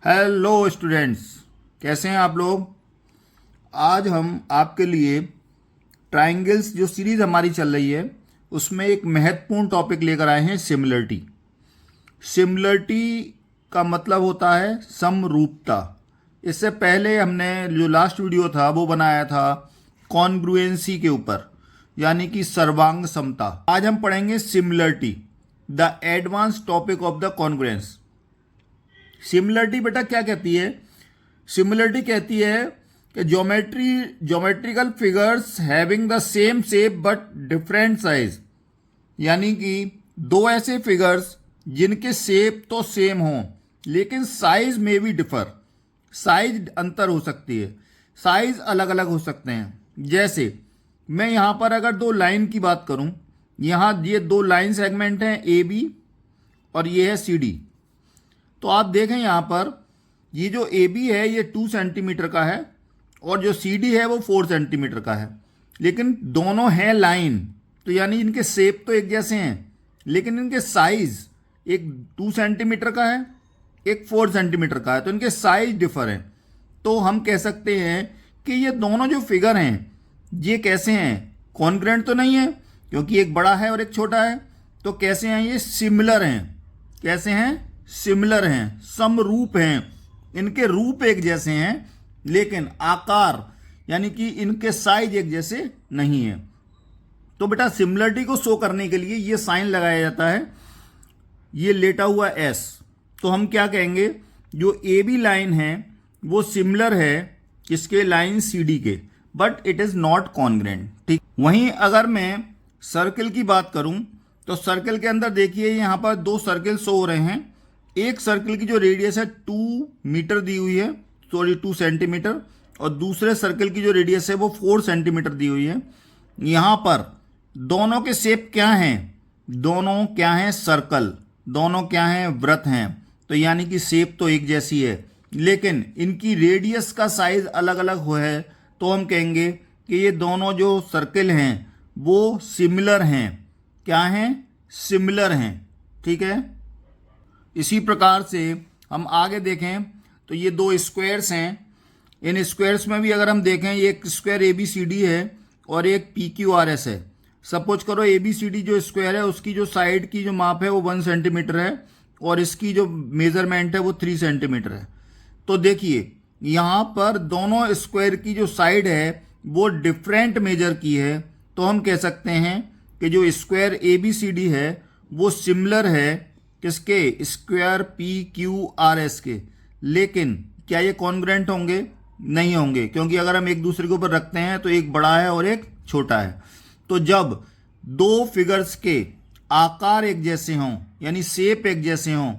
Hello students, कैसे हैं आप लोग। आज हम आपके लिए ट्राइंगल्स जो सीरीज़ हमारी चल रही है उसमें एक महत्वपूर्ण टॉपिक लेकर आए हैं, सिमिलरिटी। सिमिलरिटी का मतलब होता है समरूपता। इससे पहले हमने जो लास्ट वीडियो था वो बनाया था कॉन्ग्रुएंसी के ऊपर, यानी कि सर्वांग समता। आज हम पढ़ेंगे similarity, the advance topic of the congruence. Similarity बेटा क्या कहती है? सिमिलरिटी कहती है कि geometrical figures having the same shape but different size, यानी कि दो ऐसे फिगर्स जिनके शेप तो सेम हों लेकिन साइज में भी डिफर, साइज अंतर हो सकती है, साइज अलग अलग हो सकते हैं। जैसे मैं यहाँ पर अगर दो लाइन की बात करूँ, यहाँ ये दो लाइन सेगमेंट हैं ए बी और ये है सी डी। तो आप देखें यहाँ पर ये जो ए बी है ये 2 सेंटीमीटर का है और जो सी डी है वो 4 सेंटीमीटर का है, लेकिन दोनों हैं लाइन, तो यानी इनके शेप तो एक जैसे हैं लेकिन इनके साइज एक 2 सेंटीमीटर का है, एक 4 सेंटीमीटर का है, तो इनके साइज डिफर हैं। तो हम कह सकते हैं कि ये दोनों जो फिगर हैं ये कैसे हैं? कॉन्ग्रुएंट तो नहीं है क्योंकि एक बड़ा है और एक छोटा है। तो कैसे हैं? ये सिमिलर हैं। कैसे हैं? सिमिलर हैं, समरूप हैं। इनके रूप एक जैसे हैं लेकिन आकार यानी कि इनके साइज एक जैसे नहीं है। तो बेटा सिमिलरिटी को शो करने के लिए ये साइन लगाया जाता है, ये लेटा हुआ एस। तो हम क्या कहेंगे? जो ए बी लाइन है वो सिमिलर है इसके लाइन सी डी के, but it is not congruent. ठीक। वहीं अगर मैं सर्कल की बात करूं तो सर्कल के अंदर देखिए यहाँ पर दो सर्कल शो हो रहे हैं। एक सर्कल की जो रेडियस है 2 मीटर दी हुई है, सॉरी 2 सेंटीमीटर, और दूसरे सर्कल की जो रेडियस है वो 4 सेंटीमीटर दी हुई है। यहाँ पर दोनों के शेप क्या हैं? दोनों क्या हैं? सर्कल। दोनों क्या हैं? वृत्त हैं। तो यानी कि शेप तो एक जैसी है लेकिन इनकी रेडियस का साइज अलग अलग है, तो हम कहेंगे कि ये दोनों जो सर्कल हैं वो सिमिलर हैं। क्या हैं? सिमिलर हैं। ठीक है। इसी प्रकार से हम आगे देखें तो ये दो स्क्वायर्स हैं। इन स्क्वायर्स में भी अगर हम देखें, ये एक square A B C D है और एक पी क्यू आर एस है। सपोज करो ए बी सी डी जो स्क्वायर है उसकी जो साइड की जो माप है वो 1 सेंटीमीटर है और इसकी जो मेजरमेंट है वो 3 सेंटीमीटर है। तो देखिए यहाँ पर दोनों स्क्वायर की जो साइड है वो डिफरेंट मेजर की है, तो हम कह सकते हैं कि जो square A B C D है वो सिमिलर है किसके? Square P Q R S के। लेकिन क्या ये कॉन्ग्रुएंट होंगे? नहीं होंगे, क्योंकि अगर हम एक दूसरे के ऊपर रखते हैं तो एक बड़ा है और एक छोटा है। तो जब दो फिगर्स के आकार एक जैसे हों यानी शेप एक जैसे हों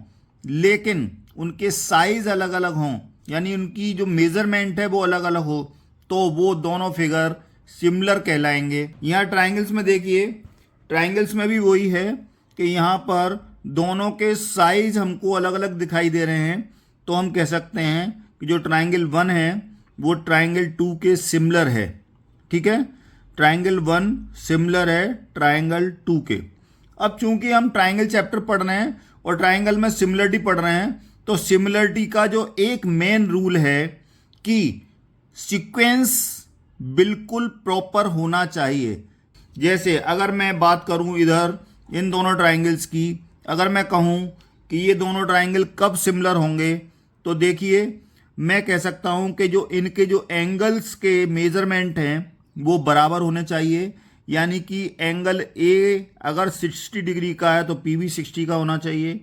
लेकिन उनके साइज अलग अलग हों यानी उनकी जो मेजरमेंट है वो अलग अलग हो, तो वो दोनों फिगर सिमिलर कहलाएंगे। यहाँ ट्राइंगल्स में देखिए, ट्राइंगल्स में भी वही है कि यहाँ पर दोनों के साइज हमको अलग अलग दिखाई दे रहे हैं, तो हम कह सकते हैं कि जो ट्राइंगल 1 है वो ट्राइंगल 2 के सिमिलर है। ठीक है। ट्राइंगल 1 सिमिलर है ट्राइंगल 2 के। अब चूंकि हम ट्राइंगल चैप्टर पढ़ रहे हैं और ट्राइंगल में सिमिलरिटी पढ़ रहे हैं, तो सिमिलरिटी का जो एक मेन रूल है कि सीक्वेंस बिल्कुल प्रॉपर होना चाहिए। जैसे अगर मैं बात करूं इधर इन दोनों ट्राइंगल्स की, अगर मैं कहूं कि ये दोनों ट्राइंगल कब सिमिलर होंगे, तो देखिए मैं कह सकता हूं कि जो इनके जो एंगल्स के मेजरमेंट हैं वो बराबर होने चाहिए। यानी कि एंगल ए अगर 60 डिग्री का है तो पी भी 60 का होना चाहिए,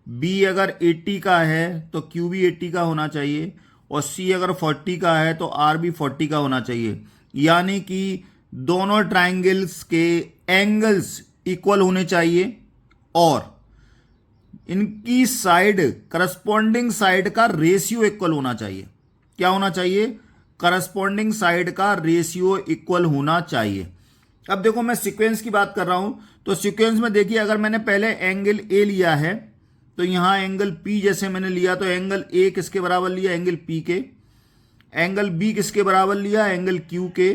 बी अगर 80 का है तो क्यू भी 80 का होना चाहिए, और सी अगर 40 का है तो आर भी 40 का होना चाहिए। यानी कि दोनों ट्राइंगल्स के एंगल्स इक्वल होने चाहिए और इनकी साइड करस्पॉन्डिंग साइड का रेशियो इक्वल होना चाहिए। क्या होना चाहिए? करस्पॉन्डिंग साइड का रेशियो इक्वल होना चाहिए। अब देखो मैं सीक्वेंस की बात कर रहा हूं, तो सीक्वेंस में देखिए अगर मैंने पहले एंगल ए लिया है तो यहां एंगल पी जैसे मैंने लिया तो एंगल ए किसके बराबर लिया? एंगल पी के। एंगल बी किसके बराबर लिया? एंगल क्यू के।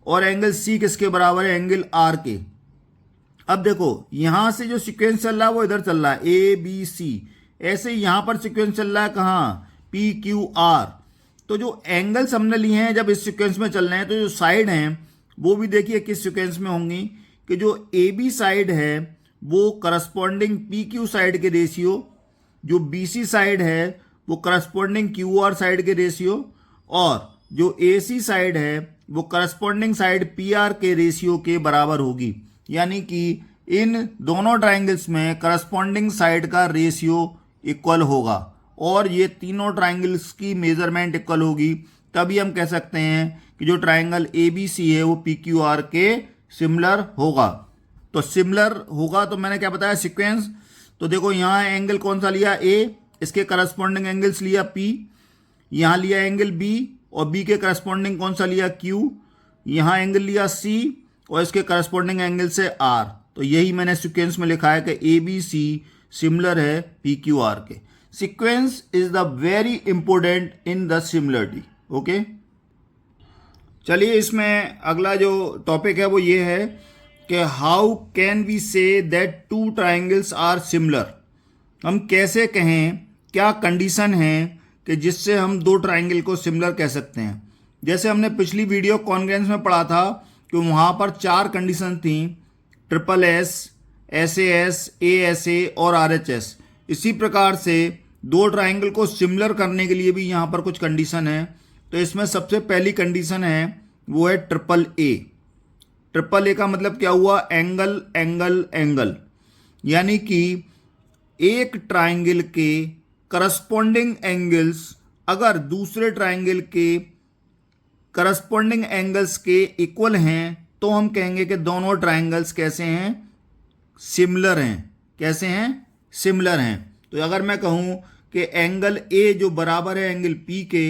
और एंगल सी किसके बराबर है? एंगल आर के। अब देखो यहां से जो सीक्वेंस चल रहा है वो इधर चल रहा है ए बी सी, ऐसे यहां पर सीक्वेंस चल रहा है कहां? P Q R. तो जो एंगल्स हमने लिए हैं जब इस सीक्वेंस में चल रहे हैं, तो जो साइड हैं वो भी देखिए किस सीक्वेंस में होंगी कि जो ए बी साइड है वो करस्पॉन्डिंग पी क्यू साइड के रेशियो, जो बी सी साइड है वो करस्पॉन्डिंग क्यू आर साइड के रेशियो, और जो ए सी साइड है वो करस्पॉन्डिंग साइड पी आर के रेशियो के बराबर होगी। यानी कि इन दोनों ट्राइंगल्स में करस्पॉन्डिंग साइड का रेशियो इक्वल होगा और ये तीनों ट्राइंगल्स की मेजरमेंट इक्वल होगी, तभी हम कह सकते हैं कि जो ट्राइंगल ए बी सी है वो पी क्यू आर के सिमिलर होगा। तो सिमिलर होगा तो मैंने क्या बताया, सीक्वेंस। तो देखो यहाँ एंगल कौन सा लिया, ए, इसके करस्पॉन्डिंग एंगल्स लिया पी, यहाँ लिया एंगल बी और बी के करस्पॉन्डिंग कौन सा लिया, क्यू, यहाँ एंगल लिया सी और इसके करस्पॉन्डिंग एंगल से आर। तो यही मैंने सीक्वेंस में लिखा है कि ए बी सी सिमिलर है पी क्यू आर के। Sequence is the very important in the similarity. Okay, चलिए इसमें अगला जो टॉपिक है वो ये है कि how can we say that two triangles are similar. हम कैसे कहें, क्या कंडीशन है कि जिससे हम दो ट्राइंगल को सिमिलर कह सकते हैं। जैसे हमने पिछली वीडियो कॉन्ग्रेंस में पढ़ा था कि वहाँ पर 4 कंडीशन थी, triple S, S S A और आर एच एस। इसी प्रकार से दो ट्राइंगल को सिमिलर करने के लिए भी यहाँ पर कुछ कंडीशन है। तो इसमें सबसे पहली कंडीशन है वो है ट्रिपल ए। ट्रिपल ए का मतलब क्या हुआ, एंगल एंगल एंगल, यानी कि एक ट्राइंगल के करस्पॉन्डिंग एंगल्स अगर दूसरे ट्राइंगल के करस्पॉन्डिंग एंगल्स के इक्वल हैं तो हम कहेंगे कि दोनों ट्राइंगल्स कैसे हैं, सिमिलर हैं। कैसे हैं, सिमिलर हैं। तो अगर मैं कहूं कि एंगल ए जो बराबर है एंगल पी के,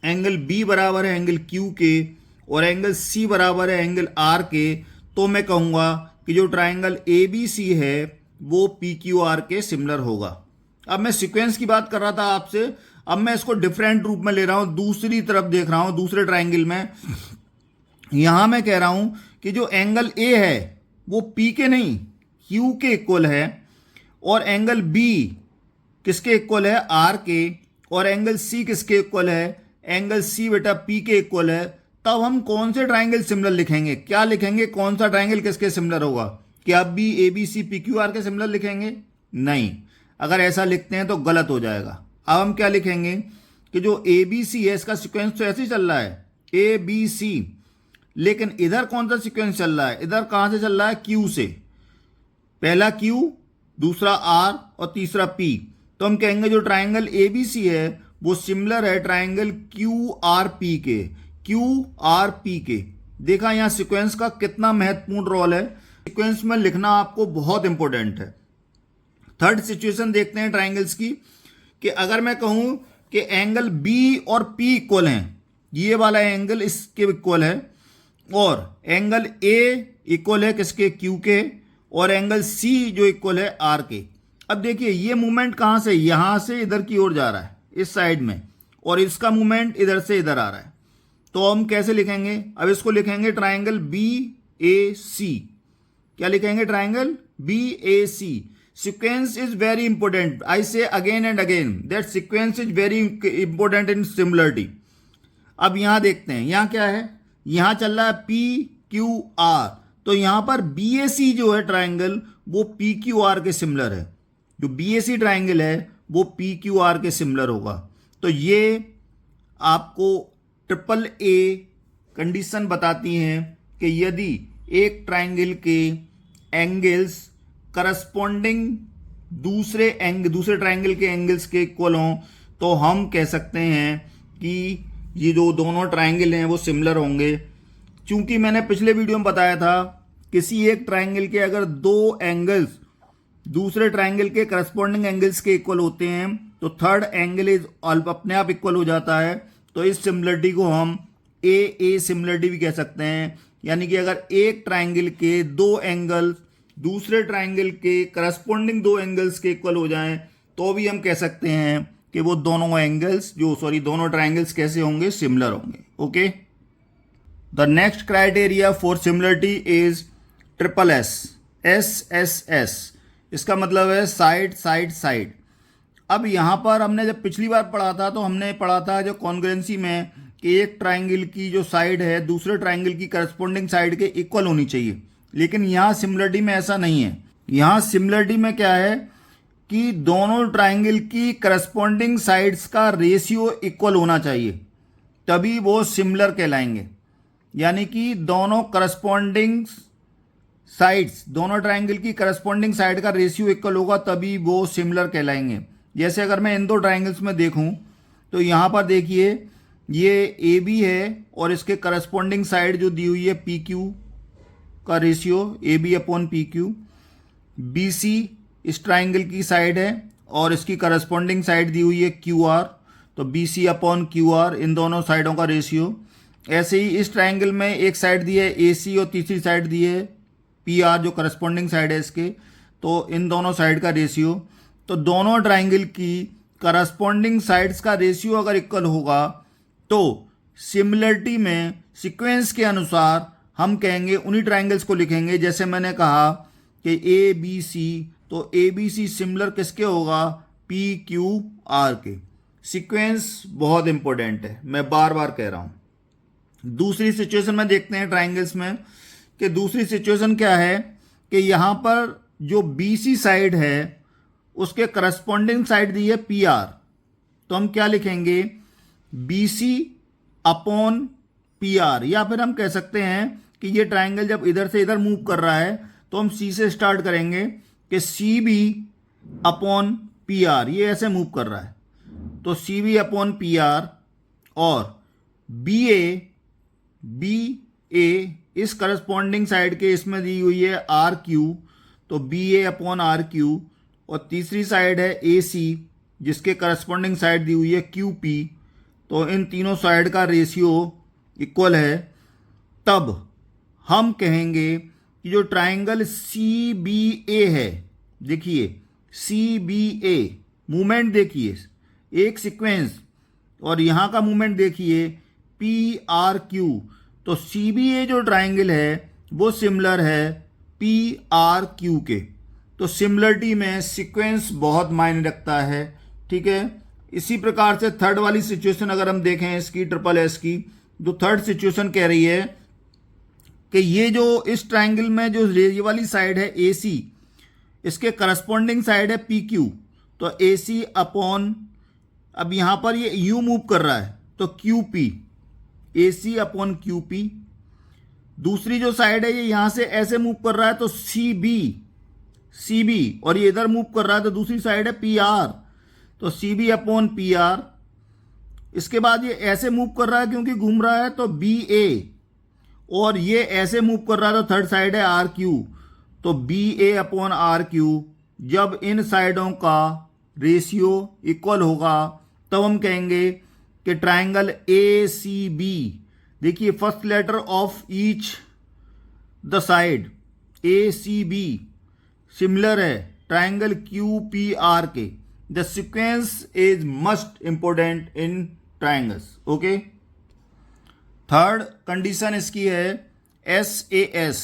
एंगल बी बराबर है एंगल क्यू के और एंगल सी बराबर है एंगल आर के, तो मैं कहूँगा कि जो ट्राइंगल ए बी सी है वो पी क्यू आर के सिमिलर होगा। अब मैं सीक्वेंस की बात कर रहा था आपसे, अब मैं इसको डिफरेंट रूप में ले रहा हूँ, दूसरी तरफ देख रहा हूँ, दूसरे ट्राइंगल में। यहाँ मैं कह रहा हूँ कि जो एंगल ए है वो पी के नहीं क्यू के इक्वल है और एंगल बी किसके इक्वल है, आर के, और एंगल सी किसके इक्वल है, एंगल सी बेटा पी के इक्वल है। तब हम कौन से ट्राइंगल सिमिलर लिखेंगे, क्या लिखेंगे, कौन सा ट्राइंगल किसके सिमिलर होगा? क्या अब भी A B C P Q R के सिमिलर लिखेंगे? नहीं, अगर ऐसा लिखते हैं तो गलत हो जाएगा। अब हम क्या लिखेंगे कि जो ए बी सी है इसका सीक्वेंस तो ऐसे ही चल रहा है ए बी सी, लेकिन इधर कौन सा सीक्वेंस चल रहा है, इधर कहां से चल रहा है, क्यू से। पहला क्यू, दूसरा आर और तीसरा पी। तो हम कहेंगे जो ट्राइंगल ए बी सी है वो सिमिलर है ट्राइंगल क्यू आर पी के, क्यू आर पी के। देखा यहां सीक्वेंस का कितना महत्वपूर्ण रोल है, सीक्वेंस में लिखना आपको बहुत इंपॉर्टेंट है। थर्ड सिचुएशन देखते हैं ट्राइंगल्स की, कि अगर मैं कहूं कि एंगल बी और पी इक्वल हैं, ये वाला एंगल इसके इक्वल है, और एंगल ए इक्वल है किसके, क्यू के, और एंगल सी जो इक्वल है आर के। अब देखिए ये मूवमेंट कहां से, यहां से इधर की ओर जा रहा है इस साइड में, और इसका मूवमेंट इधर से इधर आ रहा है। तो हम कैसे लिखेंगे, अब इसको लिखेंगे ट्राइंगल बी ए सी। क्या लिखेंगे, triangle B A C. Sequence is very important. I say again and again that sequence is very important in similarity. अब यहां देखते हैं, यहां क्या है, यहां चल रहा है पी क्यू आर। तो यहां पर बी ए सी जो है ट्राइंगल वो पी क्यू आर के सिमिलर है। जो बी ए सी ट्राइंगल है वो पी क्यू आर के सिमिलर होगा। तो ये आपको ट्रिपल ए कंडीशन बताती हैं कि यदि एक ट्राइंगल के एंगल्स करस्पॉन्डिंग दूसरे ट्राइंगल के एंगल्स के इक्वल हों तो हम कह सकते हैं कि ये जो दोनों ट्राइंगल हैं वो सिमिलर होंगे। चूंकि मैंने पिछले वीडियो में बताया था किसी एक ट्राइंगल के अगर दो एंगल्स दूसरे ट्राइंगल के करस्पॉन्डिंग एंगल्स के इक्वल होते हैं तो थर्ड एंगल इज अपने आप इक्वल हो जाता है। तो इस सिमिलरिटी को हम ए सिमिलरिटी भी कह सकते हैं। यानी कि अगर एक ट्राइंगल के दो एंगल्स दूसरे ट्राइंगल के करस्पॉन्डिंग दो एंगल्स के इक्वल हो जाएं तो भी हम कह सकते हैं कि वो दोनों ट्राइंगल्स कैसे होंगे, सिमिलर होंगे। Okay, the next criteria for similarity is triple S, S S S. इसका मतलब है साइड साइड साइड। अब यहाँ पर हमने जब पिछली बार पढ़ा था तो हमने पढ़ा था जो कॉन्ग्रुएंसी में कि एक ट्राइंगल की जो साइड है दूसरे ट्राइंगल की करस्पॉन्डिंग साइड के इक्वल होनी चाहिए, लेकिन यहाँ सिमिलरिटी में ऐसा नहीं है। यहाँ सिमिलरिटी में क्या है कि दोनों ट्राइंगल की करस्पॉन्डिंग साइड्स का रेशियो इक्वल होना चाहिए, तभी वो सिमिलर कहलाएंगे। यानी कि दोनों करस्पॉन्डिंग साइड्स, दोनों ट्राइंगल की करस्पॉन्डिंग साइड का रेशियो इक्वल होगा तभी वो सिमिलर कहलाएंगे। जैसे अगर मैं इन दो ट्राइंगल्स में देखूं तो यहाँ पर देखिए ये ए बी है और इसके करस्पॉन्डिंग साइड जो दी हुई है पी क्यू का ratio A B upon P Q, B C इस ट्राइंगल की साइड है और इसकी करस्पॉन्डिंग साइड दी हुई है क्यू आर, तो B C upon Q R इन दोनों साइडों का रेशियो। ऐसे ही इस ट्राइंगल में एक साइड दी है ए सी और तीसरी साइड दी है पी आर जो करस्पॉन्डिंग साइड है इसके, तो इन दोनों साइड का रेशियो। तो दोनों ट्राइंगल की करस्पॉन्डिंग साइड्स का रेशियो अगर इक्वल होगा तो सिमिलरिटी में सीक्वेंस के अनुसार हम कहेंगे उन्हीं ट्राइंगल्स को लिखेंगे। जैसे मैंने कहा कि ए बी सी, तो ए बी सी सिमिलर किसके होगा, पी क्यू आर के। सीक्वेंस बहुत इंपॉर्टेंट है, मैं बार बार कह रहा हूं। दूसरी सिचुएशन में देखते हैं ट्राइंगल्स में कि दूसरी सिचुएशन क्या है कि यहां पर जो बी सी साइड है उसके करस्पॉन्डिंग साइड दी है पी आर, तो हम क्या लिखेंगे, B C upon P R. या फिर हम कह सकते हैं कि ये ट्राइंगल जब इधर से इधर मूव कर रहा है तो हम सी से स्टार्ट करेंगे कि C B upon P R, ये ऐसे मूव कर रहा है तो C B upon P R, और बी ए इस करस्पॉन्डिंग साइड के इसमें दी हुई है आर क्यू, तो B A upon R Q, और तीसरी साइड है ए सी जिसके करस्पॉन्डिंग साइड दी हुई है क्यू पी, तो इन तीनों साइड का रेशियो इक्वल है। तब हम कहेंगे कि जो ट्राइंगल सी बी ए है, देखिए सी बी ए मूवमेंट देखिए एक सीक्वेंस, और यहाँ का मूवमेंट देखिए पी आर क्यू, तो सी बी ए जो ट्राइंगल है वो सिमिलर है पी आर क्यू के। तो सिमिलरिटी में सीक्वेंस बहुत मायने रखता है, ठीक है। इसी प्रकार से थर्ड वाली सिचुएशन अगर हम देखें इसकी ट्रिपल एस की, तो थर्ड सिचुएशन कह रही है कि ये जो इस ट्राइंगल में जो ये वाली साइड है ए सी, इसके करस्पॉन्डिंग साइड है पी क्यू, तो ए सी अपॉन, अब यहां पर ये यू मूव कर रहा है तो क्यू पी, ए सी अपॉन क्यू पी। दूसरी जो साइड है ये यहां से ऐसे मूव कर रहा है तो सी बी, और ये इधर मूव कर रहा है तो दूसरी साइड है पी आर, तो C B upon P R. इसके बाद ये ऐसे मूव कर रहा है क्योंकि घूम रहा है तो बी ए, और ये ऐसे मूव कर रहा है तो थर्ड साइड है आर क्यू, तो B A upon R Q. जब इन साइडों का रेशियो इक्वल होगा तब हम कहेंगे कि ट्राइंगल ए सी बी, देखिए first letter of each the side A C B similar है ट्राइंगल क्यू पी आर के। The sequence is must important in triangles, okay. Third condition इसकी है SAS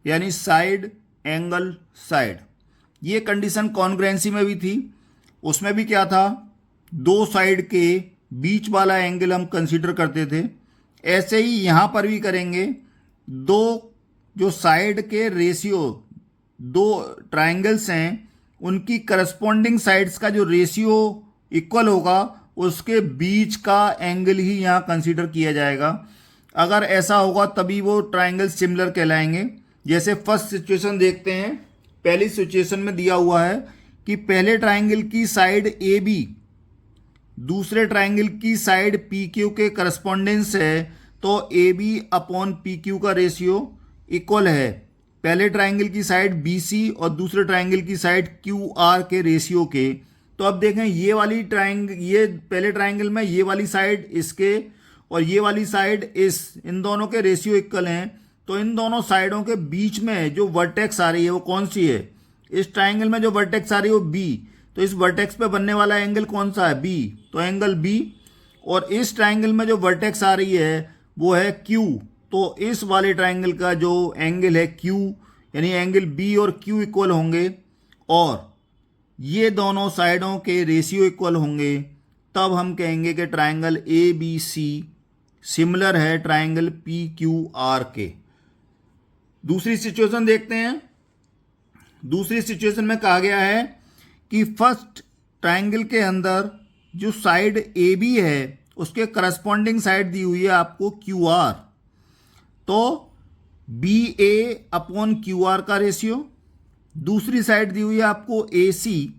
यानी साइड एंगल साइड। ये condition congruency में भी थी, उसमें भी क्या था, दो साइड के बीच वाला एंगल हम कंसीडर करते थे। ऐसे ही यहां पर भी करेंगे, दो जो साइड के रेशियो, दो ट्राइंगल्स हैं उनकी करस्पॉन्डिंग साइड्स का जो रेशियो इक्वल होगा उसके बीच का एंगल ही यहां कंसीडर किया जाएगा। अगर ऐसा होगा तभी वो ट्राइंगल सिमिलर कहलाएंगे। जैसे फर्स्ट सिचुएशन देखते हैं, पहली सिचुएशन में दिया हुआ है कि पहले ट्राइंगल की साइड ए बी दूसरे ट्राइंगल की साइड पी क्यू के करस्पॉन्डेंस है, तो A B upon P Q का रेशियो इक्वल है पहले ट्राइंगल की साइड बी सी और दूसरे ट्राइंगल की साइड क्यू आर के रेशियो के। तो अब देखें ये वाली ट्राइंगल, ये पहले ट्राइंगल में ये वाली साइड इसके और ये वाली साइड इस, इन दोनों के रेशियो इक्वल हैं, तो इन दोनों साइडों के बीच में जो वर्टेक्स आ रही है वो कौन सी है, इस ट्राइंगल में जो वर्टेक्स आ रही है वो बी, तो इस वर्टेक्स पे बनने वाला एंगल कौन सा है, बी, तो एंगल बी। और इस ट्राइंगल में जो वर्टेक्स आ रही है वो है क्यू, तो इस वाले ट्राइंगल का जो एंगल है क्यू, यानी एंगल बी और क्यू इक्वल होंगे। और ये दोनों साइडों के रेशियो इक्वल होंगे, तब हम कहेंगे कि triangle A B C similar है ट्राइंगल पी क्यू आर के। दूसरी सिचुएशन देखते हैं। दूसरी सिचुएशन में कहा गया है कि फर्स्ट ट्राइंगल के अंदर जो साइड ए बी है उसके करस्पॉन्डिंग साइड दी हुई है आपको क्यू आर, तो B A upon Q are का रेशियो। दूसरी साइड दी हुई है आपको ए सी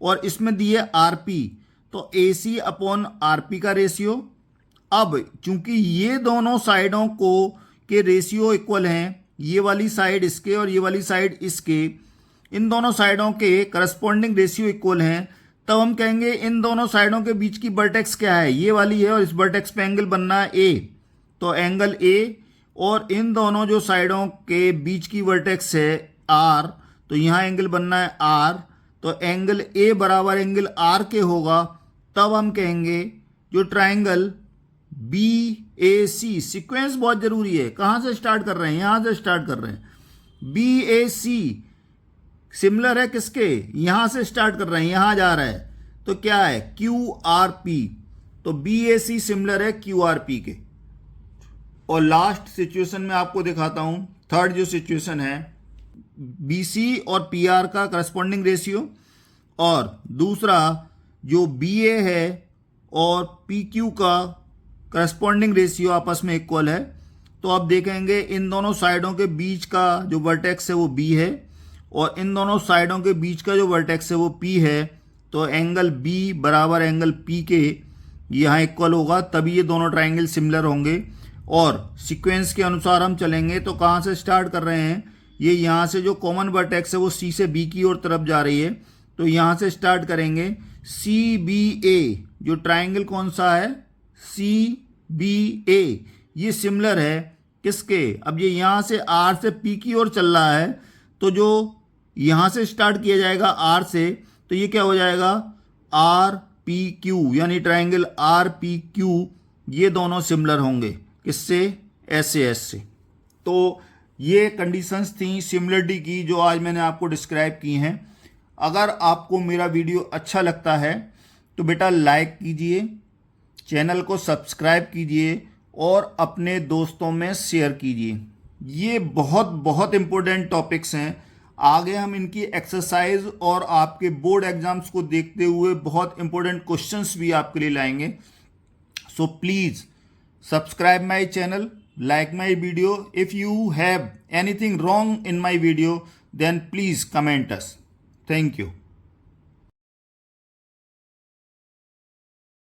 और इसमें दी है आर पी, तो ए सी अपॉन आर पी का रेशियो। अब चूंकि ये दोनों साइडों को के रेशियो इक्वल हैं, ये वाली साइड इसके और ये वाली साइड इसके, इन दोनों साइडों के करस्पॉन्डिंग रेशियो इक्वल हैं, तब हम कहेंगे इन दोनों साइडों के बीच की वर्टेक्स क्या है, ये वाली है और इस वर्टेक्स पे एंगल बनना है ए, तो एंगल ए। और इन दोनों जो साइडों के बीच की वर्टेक्स है आर, तो यहाँ एंगल बनना है आर, तो एंगल ए बराबर एंगल आर के होगा। तब हम कहेंगे जो triangle B A C, sequence बहुत जरूरी है, कहाँ से स्टार्ट कर रहे हैं, यहाँ से स्टार्ट कर रहे हैं। बी ए सी सिमिलर है किसके, यहां से स्टार्ट कर रहे हैं, यहां जा रहा है, तो क्या है क्यू आर पी, तो बी ए सी सिमिलर है क्यू आर पी के। और लास्ट सिचुएशन में आपको दिखाता हूं, थर्ड जो सिचुएशन है बी सी और पी आर का करस्पॉन्डिंग रेशियो, और दूसरा जो बी ए है और पी क्यू का करस्पॉन्डिंग रेशियो आपस में इक्वल है। तो आप देखेंगे इन दोनों साइडों के बीच का जो वर्टेक्स है वो बी है और इन दोनों साइडों के बीच का जो वर्टेक्स है वो पी है, तो एंगल बी बराबर एंगल पी के यहाँ इक्वल होगा, तभी ये दोनों ट्राइंगल सिमिलर होंगे। और सीक्वेंस के अनुसार हम चलेंगे तो कहाँ से स्टार्ट कर रहे हैं, ये यहाँ से जो कॉमन वर्टेक्स है वो सी से बी की ओर तरफ जा रही है, तो यहाँ से स्टार्ट करेंगे सी बी ए, जो ट्राइंगल कौन सा है सी बी ए, ये सिमिलर है किसके, अब ये यहाँ से आर से पी की ओर चल रहा है, तो जो यहाँ से स्टार्ट किया जाएगा आर से, तो ये क्या हो जाएगा आर पी क्यू, यानी ट्राइंगल आर पी क्यू, ये दोनों सिमिलर होंगे किससे, एस से। तो ये कंडीशंस थी सिमिलरिटी की जो आज मैंने आपको डिस्क्राइब की हैं। अगर आपको मेरा वीडियो अच्छा लगता है तो बेटा लाइक कीजिए, चैनल को सब्सक्राइब कीजिए और अपने दोस्तों में शेयर कीजिए। ये बहुत बहुत इम्पोर्टेंट टॉपिक्स हैं, आगे हम इनकी एक्सरसाइज और आपके बोर्ड एग्जाम्स को देखते हुए बहुत इंपॉर्टेंट क्वेश्चंस भी आपके लिए लाएंगे। So please subscribe my channel, like my video. If you have anything wrong in my video, then please comment us. Thank you.